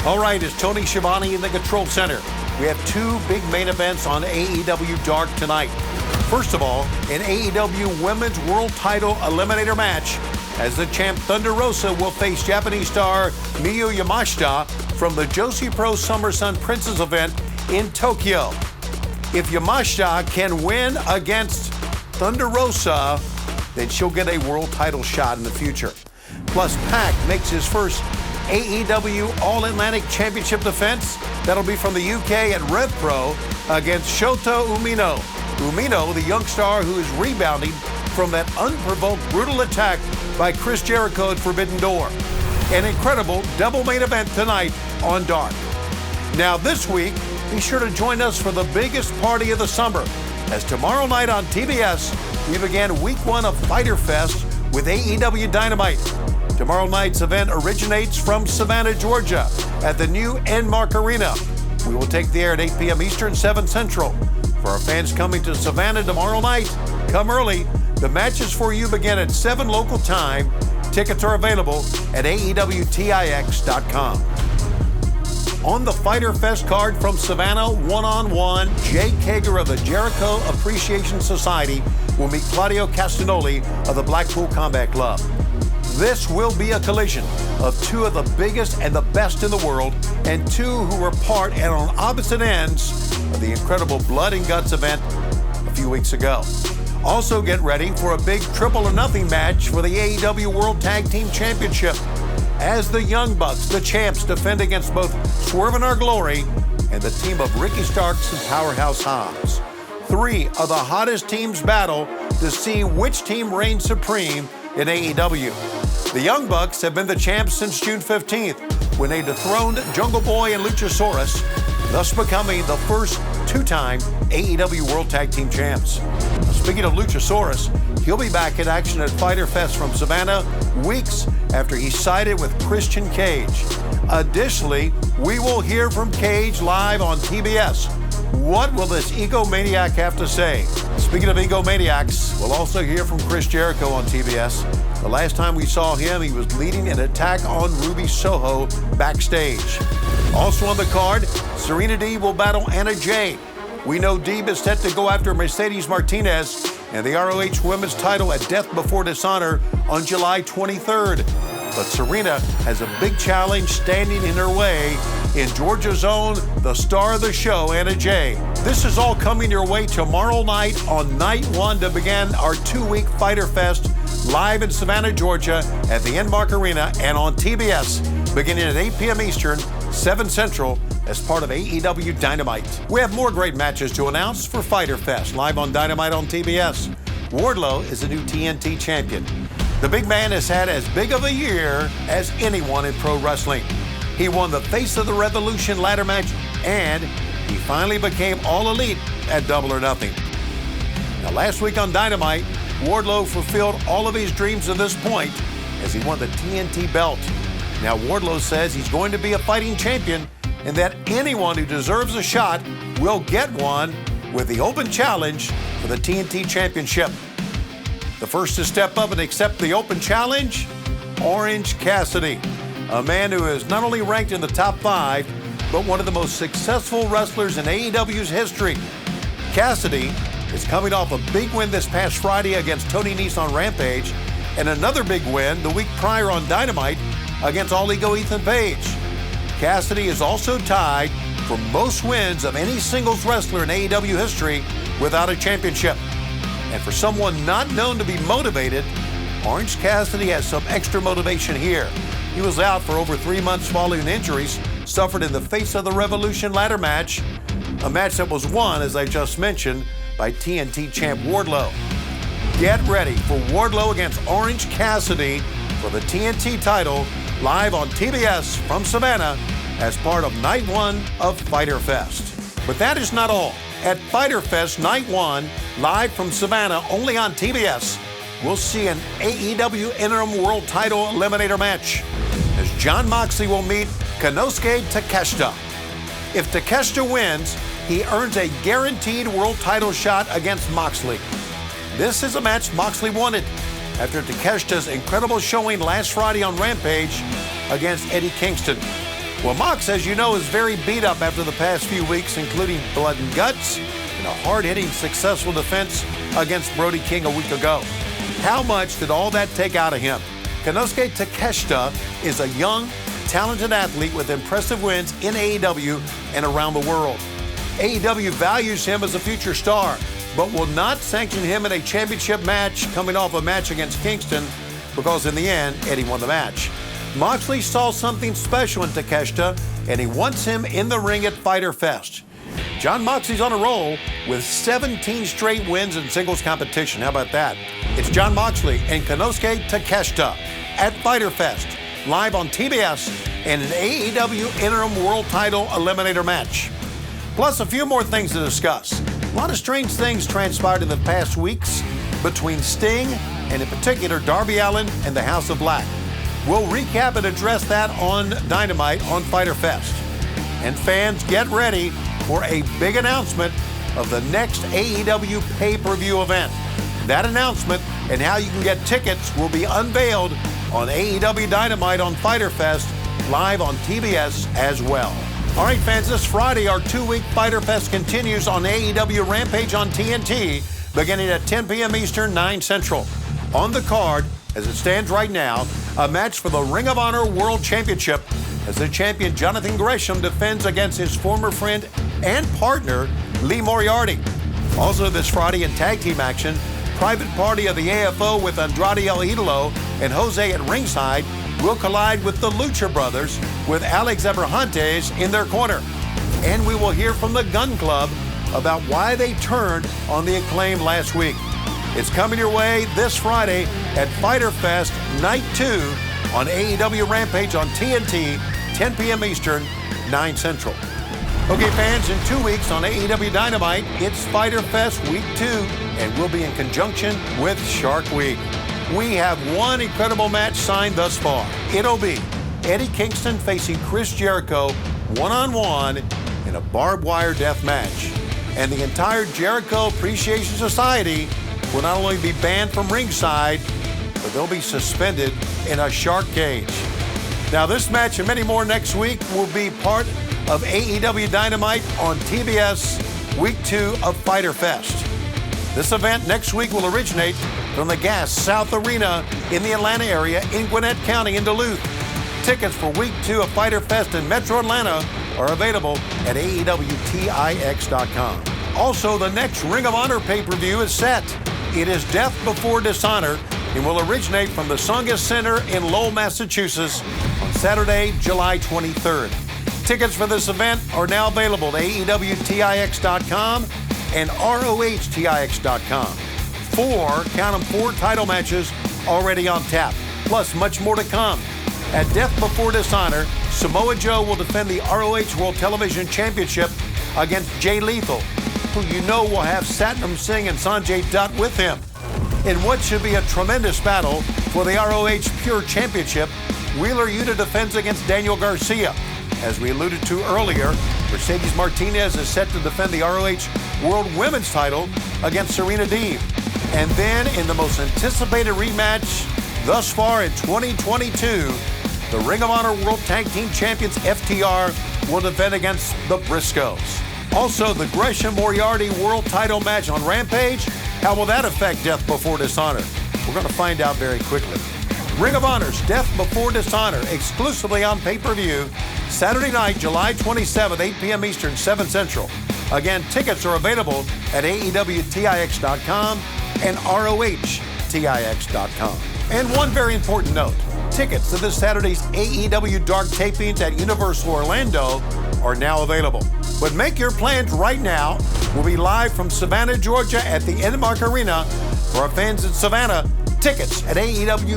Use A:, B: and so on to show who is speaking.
A: All right, it's Tony Schiavone in the Control Center. We have two big main events on AEW Dark tonight. First of all, an AEW Women's World Title Eliminator match, as the champ Thunder Rosa will face Japanese star Miyu Yamashita from the Joshi Pro Summer Sun Princess event in Tokyo. If Yamashita can win against Thunder Rosa, then she'll get a world title shot in the future. Plus, Pac makes his first AEW All-Atlantic Championship defense. That'll be from the UK at Rev Pro against Shota Umino. Umino, the young star who is rebounding from that unprovoked brutal attack by Chris Jericho at Forbidden Door. An incredible double main event tonight on Dark. Now this week, be sure to join us for the biggest party of the summer, as tomorrow night on TBS, we begin week one of Fyter Fest with AEW Dynamite. Tomorrow night's event originates from Savannah, Georgia, at the new Enmark Arena. We will take the air at 8 p.m. Eastern, 7 Central. For our fans coming to Savannah tomorrow night, come early. The matches for you begin at 7 local time. Tickets are available at AEWTIX.com. On the Fyter Fest card from Savannah, one-on-one, Jake Hager of the Jericho Appreciation Society will meet Claudio Castagnoli of the Blackpool Combat Club. This will be a collision of two of the biggest and the best in the world, and two who were part and on opposite ends of the incredible Blood and Guts event a few weeks ago. Also get ready for a big triple or nothing match for the AEW World Tag Team Championship, as the Young Bucks, the champs, defend against both Swerve in Our Glory and the team of Ricky Starks and Powerhouse Hobbs. Three of the hottest teams battle to see which team reigns supreme in AEW. The Young Bucks have been the champs since June 15th, when they dethroned Jungle Boy and Luchasaurus, thus becoming the first two-time AEW World Tag Team champs. Speaking of Luchasaurus, he'll be back in action at Fyter Fest from Savannah weeks after he sided with Christian Cage. Additionally, we will hear from Cage live on TBS. What will this egomaniac have to say? Speaking of egomaniacs, we'll also hear from Chris Jericho on TBS. The last time we saw him, he was leading an attack on Ruby Soho backstage. Also on the card, Serena Deeb will battle Anna Jay. We know Deeb is set to go after Mercedes Martinez and the ROH Women's title at Death Before Dishonor on July 23rd. But Serena has a big challenge standing in her way in Georgia's own, the star of the show, Anna Jay. This is all coming your way tomorrow night on night one to begin our 2-week Fyter Fest live in Savannah, Georgia at the Enmark Arena and on TBS beginning at 8 p.m. Eastern, 7 Central as part of AEW Dynamite. We have more great matches to announce for Fyter Fest live on Dynamite on TBS. Wardlow is the new TNT champion. The big man has had as big of a year as anyone in pro wrestling. He won the Face of the Revolution ladder match, and he finally became All Elite at Double or Nothing. Now, last week on Dynamite, Wardlow fulfilled all of his dreams to this point as he won the TNT belt. Now, Wardlow says he's going to be a fighting champion and that anyone who deserves a shot will get one with the open challenge for the TNT Championship. The first to step up and accept the open challenge, Orange Cassidy, a man who is not only ranked in the top 5, but one of the most successful wrestlers in AEW's history. Cassidy is coming off a big win this past Friday against Tony Nese on Rampage, and another big win the week prior on Dynamite against All Ego Ethan Page. Cassidy is also tied for most wins of any singles wrestler in AEW history without a championship. And for someone not known to be motivated, Orange Cassidy has some extra motivation here. He was out for over 3 months following injuries suffered in the Face of the Revolution ladder match, a match that was won, as I just mentioned, by TNT champ Wardlow. Get ready for Wardlow against Orange Cassidy for the TNT title live on TBS from Savannah as part of night one of Fyter Fest. But that is not all. At Fyter Fest Night 1, live from Savannah, only on TBS, we'll see an AEW Interim World Title Eliminator match, as Jon Moxley will meet Konosuke Takeshita. If Takeshita wins, he earns a guaranteed world title shot against Moxley. This is a match Moxley wanted after Takeshita's incredible showing last Friday on Rampage against Eddie Kingston. Well, Mox, as you know, is very beat up after the past few weeks, including blood and guts and a hard-hitting, successful defense against Brody King a week ago. How much did all that take out of him? Konosuke Takeshita is a young, talented athlete with impressive wins in AEW and around the world. AEW values him as a future star, but will not sanction him in a championship match coming off a match against Kingston because in the end, Eddie won the match. Moxley saw something special in Takeshita, and he wants him in the ring at Fyter Fest. Jon Moxley's on a roll with 17 straight wins in singles competition. How about that? It's Jon Moxley and Konosuke Takeshita at Fyter Fest, live on TBS and an AEW Interim World Title Eliminator match. Plus a few more things to discuss. A lot of strange things transpired in the past weeks between Sting and in particular Darby Allin and the House of Black. We'll recap and address that on Dynamite on Fyter Fest. And fans, get ready for a big announcement of the next AEW pay-per-view event. That announcement and how you can get tickets will be unveiled on AEW Dynamite on Fyter Fest, live on TBS as well. All right, fans, this Friday, our two-week Fyter Fest continues on AEW Rampage on TNT, beginning at 10 p.m. Eastern, 9 Central. On the card, as it stands right now, a match for the Ring of Honor World Championship as the champion Jonathan Gresham defends against his former friend and partner, Lee Moriarty. Also this Friday in tag team action, Private Party of the AFO with Andrade El Idolo and Jose at ringside will collide with the Lucha Brothers with Alex Abrahantes in their corner. And we will hear from the Gun Club about why they turned on the Acclaim last week. It's coming your way this Friday at Fyter Fest Night 2 on AEW Rampage on TNT, 10 p.m. Eastern, 9 Central. Okay, fans, in 2 weeks on AEW Dynamite, it's Fyter Fest Week 2, and we'll be in conjunction with Shark Week. We have one incredible match signed thus far. It'll be Eddie Kingston facing Chris Jericho one-on-one in a barbed wire death match. And the entire Jericho Appreciation Society will not only be banned from ringside, but they'll be suspended in a shark cage. Now, this match and many more next week will be part of AEW Dynamite on TBS Week 2 of Fyter Fest. This event next week will originate from the Gas South Arena in the Atlanta area in Gwinnett County in Duluth. Tickets for Week 2 of Fyter Fest in Metro Atlanta are available at AEWTIX.com. Also, the next Ring of Honor pay-per-view is set. It is Death Before Dishonor and will originate from the Tsongas Center in Lowell, Massachusetts on Saturday, July 23rd. Tickets for this event are now available at AEWTIX.com and ROHTIX.com. Four title matches already on tap, plus much more to come. At Death Before Dishonor, Samoa Joe will defend the ROH World Television Championship against Jay Lethal, who you know will have Satnam Singh and Sanjay Dutt with him. In what should be a tremendous battle for the ROH Pure Championship, Wheeler Yuta defends against Daniel Garcia. As we alluded to earlier, Mercedes Martinez is set to defend the ROH World Women's title against Serena Deeb. And then in the most anticipated rematch thus far in 2022, the Ring of Honor World Tag Team Champions FTR will defend against the Briscoes. Also, the Gresham-Moriarty World Title match on Rampage, how will that affect Death Before Dishonor? We're going to find out very quickly. Ring of Honor's Death Before Dishonor, exclusively on pay-per-view, Saturday night, July 27th, 8 p.m. Eastern, 7 Central. Again, tickets are available at AEWTIX.com and ROHTIX.com. And one very important note, tickets to this Saturday's AEW Dark tapings at Universal Orlando are now available. But make your plans right now. We'll be live from Savannah, Georgia at the Enmark Arena. For our fans in Savannah, tickets at AEWTIX.com.